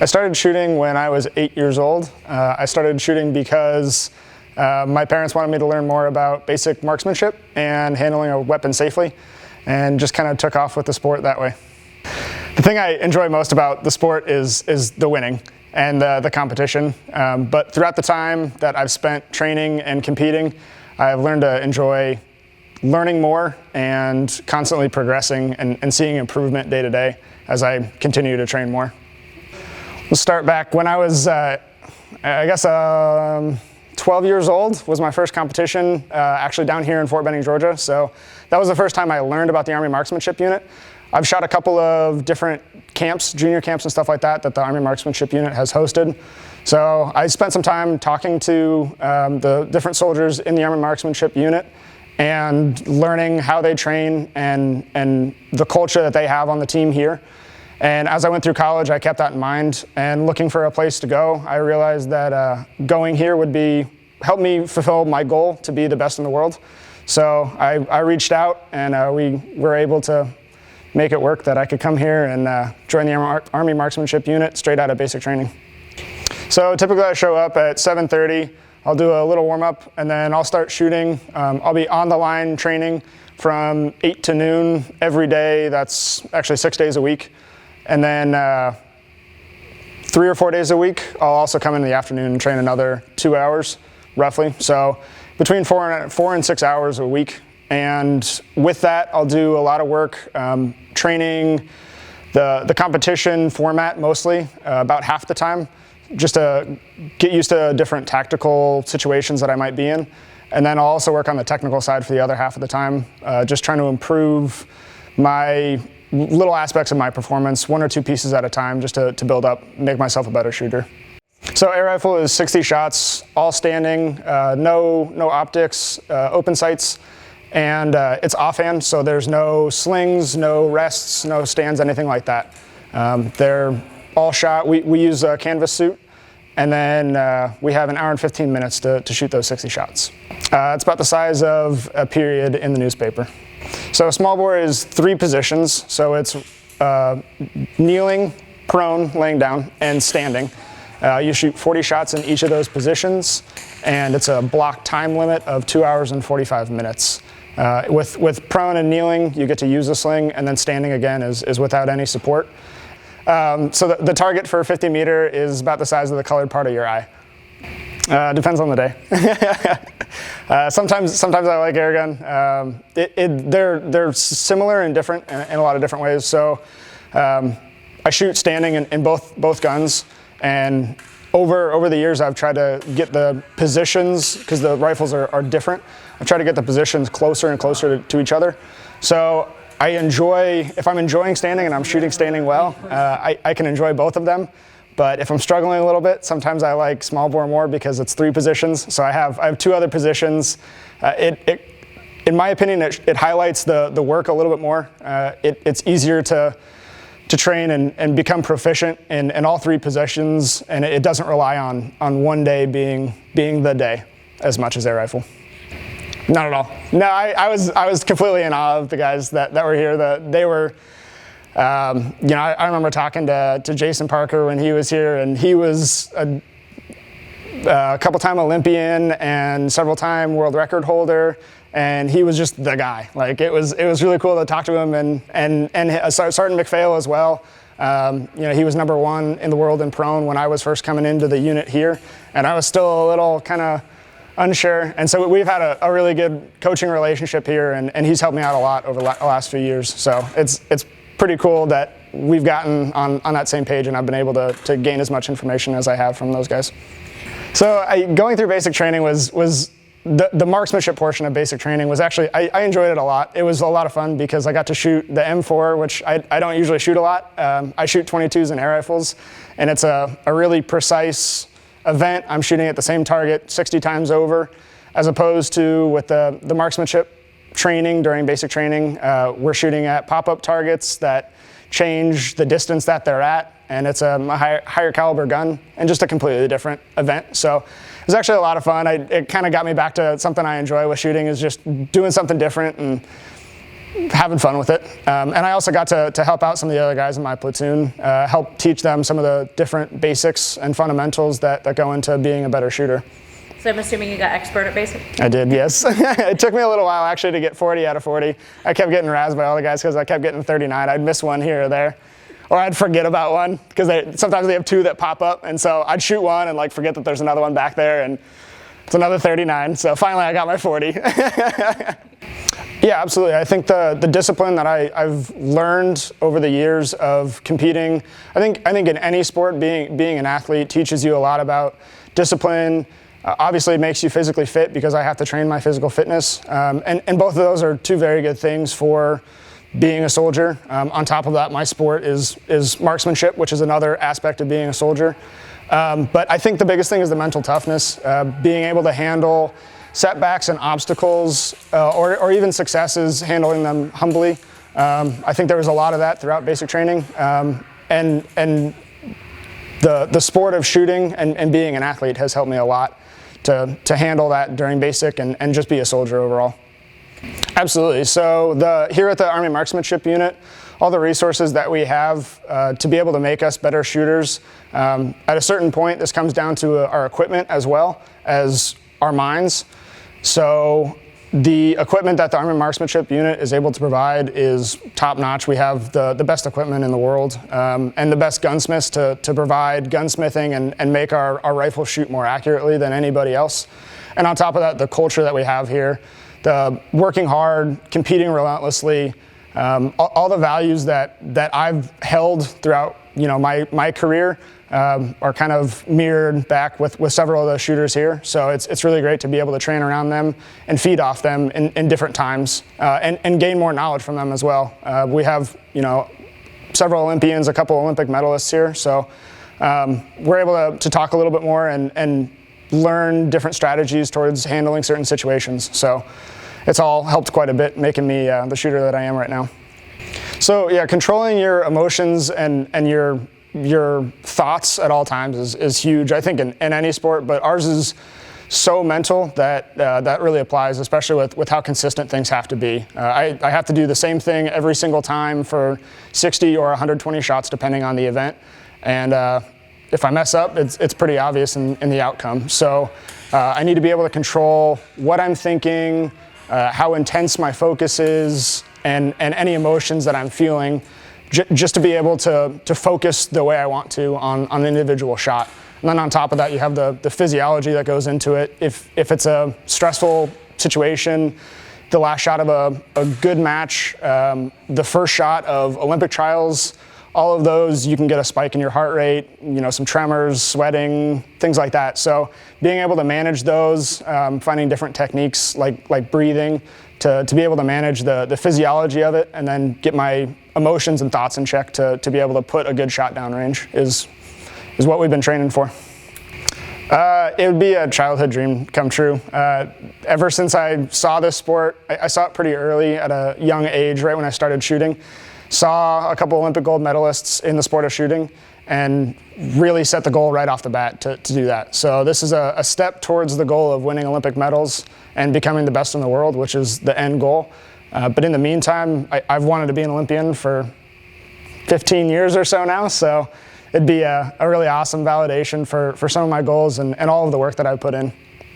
I started shooting when I was 8 years old. I started shooting because my parents wanted me to learn more about basic marksmanship and handling a weapon safely, and just kind of took off with the sport that way. The thing I enjoy most about the sport is the winning and the competition. But throughout the time that I've spent training and competing, I've learned to enjoy learning more and constantly progressing and seeing improvement day to day as I continue to train more. We'll start back when I was, 12 years old was my first competition, actually down here in Fort Benning, Georgia. So that was the first time I learned about the Army Marksmanship Unit. I've shot a couple of different camps, junior camps and stuff like that the Army Marksmanship Unit has hosted. So I spent some time talking to the different soldiers in the Army Marksmanship Unit and learning how they train and the culture that they have on the team here. And as I went through college, I kept that in mind, and looking for a place to go, I realized that going here would help me fulfill my goal to be the best in the world. So I reached out, and we were able to make it work that I could come here and join the Army Marksmanship Unit straight out of basic training. So typically I show up at 7:30, I'll do a little warm up, and then I'll start shooting. I'll be on the line training from 8 to noon every day. That's actually 6 days a week. And then 3 or 4 days a week, I'll also come in the afternoon and train another 2 hours, roughly. So between 4 and 6 hours a week. And with that, I'll do a lot of work training the competition format mostly, about half the time, just to get used to different tactical situations that I might be in. And then I'll also work on the technical side for the other half of the time, just trying to improve my little aspects of my performance, 1 or 2 pieces at a time, just to build up, make myself a better shooter. So air rifle is 60 shots, all standing, no optics, open sights, and it's offhand, so there's no slings, no rests, no stands, anything like that. They're all shot. We use a canvas suit, and then we have an hour and 15 minutes to shoot those 60 shots. It's about the size of a period in the newspaper. So small bore is 3 positions. So it's kneeling, prone, laying down, and standing. You shoot 40 shots in each of those positions, and it's a block time limit of 2 hours and 45 minutes. With prone and kneeling, you get to use a sling, and then standing again is without any support. So the target for 50 meter is about the size of the colored part of your eye. Depends on the day. Sometimes I like air gun. They're similar and different in a lot of different ways. So I shoot standing in both guns, and over the years I've tried to get the positions, because the rifles are different. I've tried to get the positions closer and closer to each other. So if I'm enjoying standing and I'm shooting standing well, I can enjoy both of them. But if I'm struggling a little bit, sometimes I like small bore more because it's 3 positions. So I have 2 other positions. In my opinion, it highlights the work a little bit more. It's easier to train and become proficient in all 3 positions, and it doesn't rely on one day being the day as much as air rifle. Not at all. No, I was completely in awe of the guys that were here. They were. I remember talking to Jason Parker when he was here, and he was a couple-time Olympian and several-time world record holder, and he was just the guy. Like it was really cool to talk to him, and Sergeant McPhail as well. He was number 1 in the world in prone when I was first coming into the unit here, and I was still a little kind of unsure. And so we've had a really good coaching relationship here, and he's helped me out a lot over the last few years. So it's pretty cool that we've gotten on that same page, and I've been able to gain as much information as I have from those guys. So going through basic training was the marksmanship portion of basic training was actually, I enjoyed it a lot. It was a lot of fun because I got to shoot the M4, which I don't usually shoot a lot. I shoot 22s and air rifles, and it's a really precise event. I'm shooting at the same target 60 times over, as opposed to with the marksmanship training during basic training, we're shooting at pop-up targets that change the distance that they're at, and it's a higher caliber gun and just a completely different event. So it was actually a lot of fun. It kind of got me back to something I enjoy with shooting, is just doing something different and having fun with it. And I also got to help out some of the other guys in my platoon, help teach them some of the different basics and fundamentals that go into being a better shooter. So I'm assuming you got expert at basic? I did, yes. It took me a little while actually to get 40 out of 40. I kept getting razzed by all the guys because I kept getting 39. I'd miss one here or there. Or I'd forget about one because sometimes they have two that pop up. And so I'd shoot one and like forget that there's another one back there and it's another 39. So finally I got my 40. Yeah, absolutely. I think the discipline that I've learned over the years of competing, I think in any sport, being an athlete teaches you a lot about discipline. Obviously, it makes you physically fit because I have to train my physical fitness. And both of those are two very good things for being a soldier. On top of that, my sport is marksmanship, which is another aspect of being a soldier. But I think the biggest thing is the mental toughness, being able to handle setbacks and obstacles, or even successes, handling them humbly. I think there was a lot of that throughout basic training. And the sport of shooting and being an athlete has helped me a lot to handle that during basic and just be a soldier overall. Absolutely. So here at the Army Marksmanship Unit, all the resources that we have to be able to make us better shooters, at a certain point this comes down to our equipment as well as our minds. So the equipment that the Army Marksmanship Unit is able to provide is top-notch. We have the best equipment in the world and the best gunsmiths to provide gunsmithing and make our rifles shoot more accurately than anybody else. And on top of that, the culture that we have here, the working hard, competing relentlessly, all the values that I've held throughout my career are kind of mirrored back with several of the shooters here. So it's really great to be able to train around them and feed off them in different times and gain more knowledge from them as well. We have several Olympians, a couple Olympic medalists here, so we're able to talk a little bit more and learn different strategies towards handling certain situations. So it's all helped quite a bit, making me the shooter that I am right now. So yeah, controlling your emotions and your thoughts at all times is huge, I think, in any sport, but ours is so mental that really applies, especially with how consistent things have to be. I have to do the same thing every single time for 60 or 120 shots, depending on the event. And if I mess up, it's pretty obvious in the outcome. So I need to be able to control what I'm thinking, how intense my focus is, and any emotions that I'm feeling, just to be able to focus the way I want to on an individual shot. And then on top of that, you have the physiology that goes into it. If it's a stressful situation, the last shot of a good match, the first shot of Olympic trials, all of those, you can get a spike in your heart rate, some tremors, sweating, things like that. So being able to manage those, finding different techniques like breathing to be able to manage the physiology of it and then get my emotions and thoughts in check to be able to put a good shot downrange is what we've been training for. It would be a childhood dream come true. Ever since I saw this sport, I saw it pretty early at a young age, right when I started shooting. Saw a couple Olympic gold medalists in the sport of shooting and really set the goal right off the bat to do that. So this is a step towards the goal of winning Olympic medals and becoming the best in the world, which is the end goal. But in the meantime, I've wanted to be an Olympian for 15 years or so now, so it'd be a really awesome validation for some of my goals and all of the work that I've put in.